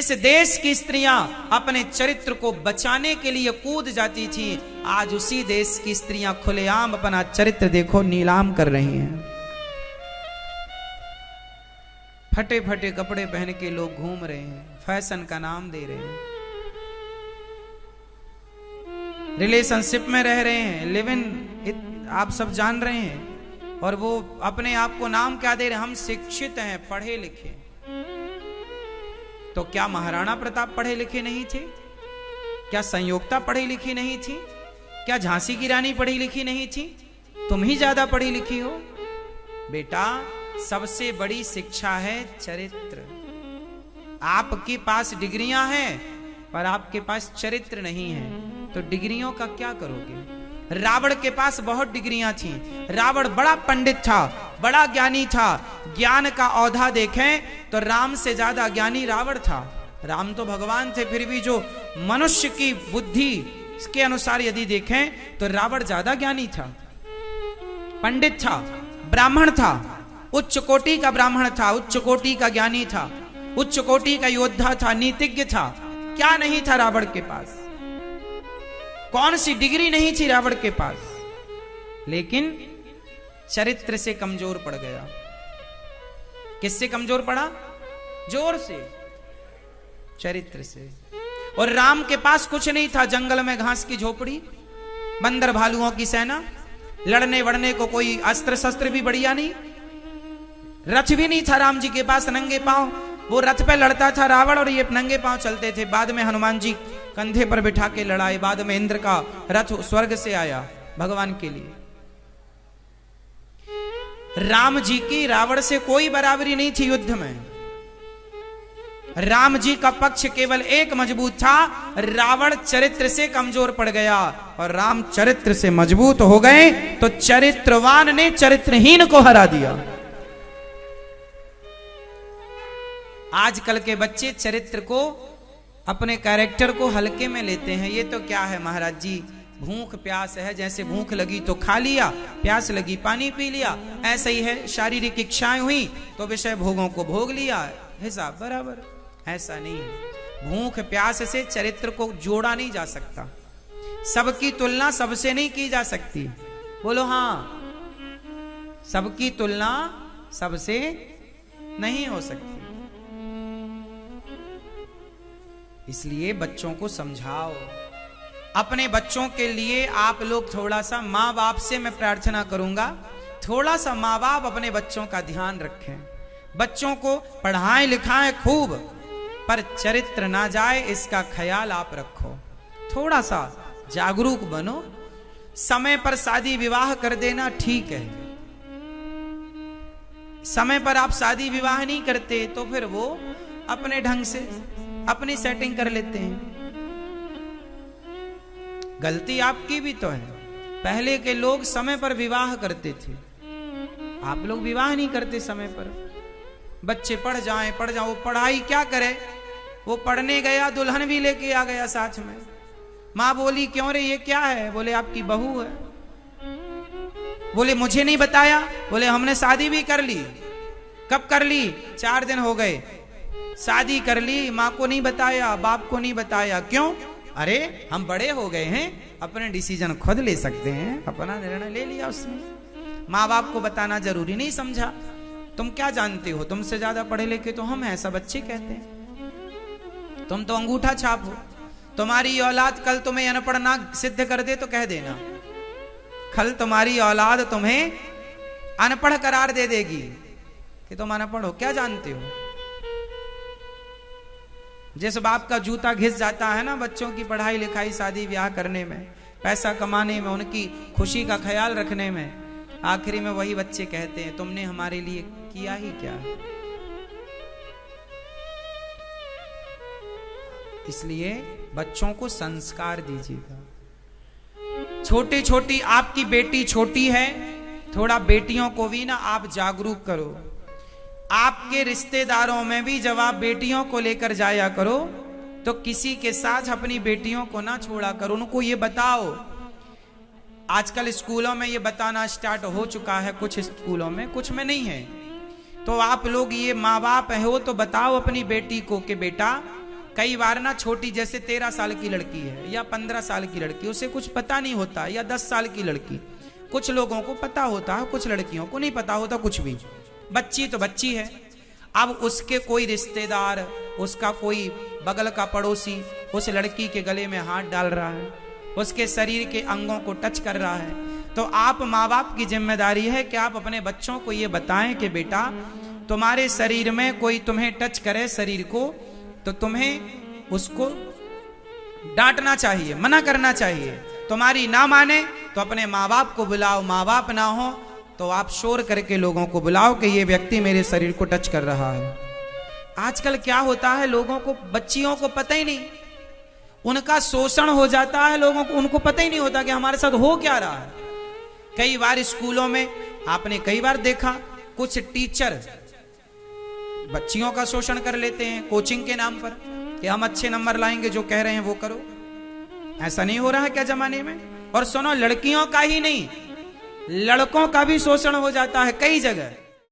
जिस देश की स्त्रियां अपने चरित्र को बचाने के लिए कूद जाती थी, आज उसी देश की स्त्रियां खुलेआम अपना चरित्र देखो नीलाम कर रही हैं। फटे फटे कपड़े पहन के लोग घूम रहे हैं, फैशन का नाम दे रहे हैं, रिलेशनशिप में रह रहे हैं, लिव इन, आप सब जान रहे हैं। और वो अपने आप को नाम क्या दे रहे हैं? हम शिक्षित हैं, पढ़े लिखे। तो क्या महाराणा प्रताप पढ़े लिखे नहीं थे? क्या संयोगता पढ़ी लिखी नहीं थी? क्या झांसी की रानी पढ़ी लिखी नहीं थी? तुम ही ज्यादा पढ़ी लिखी हो। बेटा, सबसे बड़ी शिक्षा है चरित्र। आपके पास डिग्रियां हैं पर आपके पास चरित्र नहीं है, तो डिग्रियों का क्या करोगे? रावण के पास बहुत डिग्रियां थी, रावण बड़ा पंडित था, बड़ा ज्ञानी था। ज्ञान का औधा देखें तो राम से ज्यादा ज्ञानी रावण था। राम तो भगवान थे, फिर भी जो मनुष्य की बुद्धि के अनुसार यदि देखें तो रावण ज्यादा ज्ञानी था, पंडित था, ब्राह्मण था, उच्च कोटि का ब्राह्मण था, उच्च कोटि का ज्ञानी था, उच्च कोटि का योद्धा था, नीतिज्ञ था। क्या नहीं था रावण के पास? कौन सी डिग्री नहीं थी रावण के पास? लेकिन चरित्र से कमजोर पड़ गया। किससे कमजोर पड़ा? जोर से, चरित्र से। और राम के पास कुछ नहीं था, जंगल में घास की झोपड़ी, बंदर भालुओं की सेना, लड़ने वड़ने को कोई अस्त्र शस्त्र भी बढ़िया नहीं, रथ भी नहीं था राम जी के पास, नंगे पांव वो रथ पे लड़ता था रावण और ये नंगे पांव चलते थे। बाद में हनुमान जी कंधे पर बिठा के लड़ाए, बाद में इंद्र का रथ स्वर्ग से आया भगवान के लिए। राम जी की रावण से कोई बराबरी नहीं थी युद्ध में। राम जी का पक्ष केवल एक मजबूत था, रावण चरित्र से कमजोर पड़ गया। और राम चरित्र से मजबूत हो गए तो चरित्रवान ने चरित्रहीन को हरा दिया। आजकल के बच्चे चरित्र को, अपने कैरेक्टर को हल्के में लेते हैं। ये तो क्या है महाराज जी, भूख प्यास है, जैसे भूख लगी तो खा लिया, प्यास लगी पानी पी लिया, ऐसा ही है। शारीरिक इच्छाएं हुई तो विषय भोगों को भोग लिया, हिसाब बराबर। ऐसा नहीं है। भूख प्यास से चरित्र को जोड़ा नहीं जा सकता, सबकी तुलना सबसे नहीं की जा सकती। बोलो हाँ, सबकी तुलना सबसे नहीं हो सकती। इसलिए बच्चों को समझाओ। अपने बच्चों के लिए आप लोग थोड़ा सा, माँ बाप से मैं प्रार्थना करूंगा, थोड़ा सा माँ बाप अपने बच्चों का ध्यान रखें। बच्चों को पढ़ाएं लिखाएं खूब, पर चरित्र ना जाए इसका ख्याल आप रखो। थोड़ा सा जागरूक बनो। समय पर शादी विवाह कर देना ठीक है, समय पर आप शादी विवाह नहीं करते तो फिर वो अपने ढंग से अपनी सेटिंग कर लेते हैं। गलती आपकी भी तो है। पहले के लोग समय पर विवाह करते थे, आप लोग विवाह नहीं करते समय पर। बच्चे पढ़ जाएं, वो पढ़ाई क्या करे, वो पढ़ने गया, दुल्हन भी लेके आ गया साथ में। माँ बोली क्यों रे, ये क्या है? बोले आपकी बहू है। बोले मुझे नहीं बताया। बोले हमने शादी भी कर ली। कब कर ली? 4 दिन हो गए शादी कर ली, माँ को नहीं बताया, बाप को नहीं बताया। क्यों? अरे हम बड़े हो गए हैं, अपने डिसीजन खुद ले सकते हैं, अपना निर्णय ले लिया उसने। माँ बाप को बताना जरूरी नहीं समझा। तुम क्या जानते हो, तुमसे ज्यादा पढ़े लिखे तो हम हैं, ऐसा बच्चे कहते हैं। तुम तो अंगूठा छाप हो। तुम्हारी औलाद कल तुम्हें अनपढ़ ना सिद्ध कर दे तो कह देना, कल तुम्हारी औलाद तुम्हें अनपढ़ करार दे देगी कि तुम अनपढ़ हो। क्या जानते हो? जिस बाप का जूता घिस जाता है ना बच्चों की पढ़ाई लिखाई शादी ब्याह करने में, पैसा कमाने में, उनकी खुशी का ख्याल रखने में, आखिरी में वही बच्चे कहते हैं तुमने हमारे लिए किया ही क्या। इसलिए बच्चों को संस्कार दीजिएगा। छोटी छोटी, आपकी बेटी छोटी है, थोड़ा बेटियों को भी ना आप जागरूक करो। आपके रिश्तेदारों में भी जब आप बेटियों को लेकर जाया करो तो किसी के साथ अपनी बेटियों को ना छोड़ा करो, उनको ये बताओ। आजकल स्कूलों में ये बताना स्टार्ट हो चुका है, कुछ स्कूलों में, कुछ में नहीं है। तो आप लोग ये माँ बाप हो तो बताओ अपनी बेटी को कि बेटा कई बार ना छोटी, जैसे 13 साल की लड़की है या 15 साल की लड़की, उसे कुछ पता नहीं होता, या 10 साल की लड़की, कुछ लोगों को पता होता है, कुछ लड़कियों को नहीं पता होता कुछ भी। बच्ची तो बच्ची है। अब उसके कोई रिश्तेदार, उसका कोई बगल का पड़ोसी उस लड़की के गले में हाथ डाल रहा है, उसके शरीर के अंगों को टच कर रहा है, तो आप माँ बाप की जिम्मेदारी है कि आप अपने बच्चों को ये बताएं कि बेटा, तुम्हारे शरीर में कोई तुम्हें टच करे शरीर को, तो तुम्हें उसको डांटना चाहिए, मना करना चाहिए। तुम्हारी ना माने तो अपने माँ बाप को बुलाओ, माँ बाप ना हो तो आप शोर करके लोगों को बुलाओ कि ये व्यक्ति मेरे शरीर को टच कर रहा है। आजकल क्या होता है, लोगों को, बच्चियों को पता ही नहीं, उनका शोषण हो जाता है लोगों को, उनको पता ही नहीं होता कि हमारे साथ हो क्या रहा है। कई बार स्कूलों में आपने कई बार देखा, कुछ टीचर बच्चियों का शोषण कर लेते हैं कोचिंग के नाम पर कि हम अच्छे नंबर लाएंगे, जो कह रहे हैं वो करो। ऐसा नहीं हो रहा है क्या जमाने में? और सुनो, लड़कियों का ही नहीं, लड़कों का भी शोषण हो जाता है कई जगह।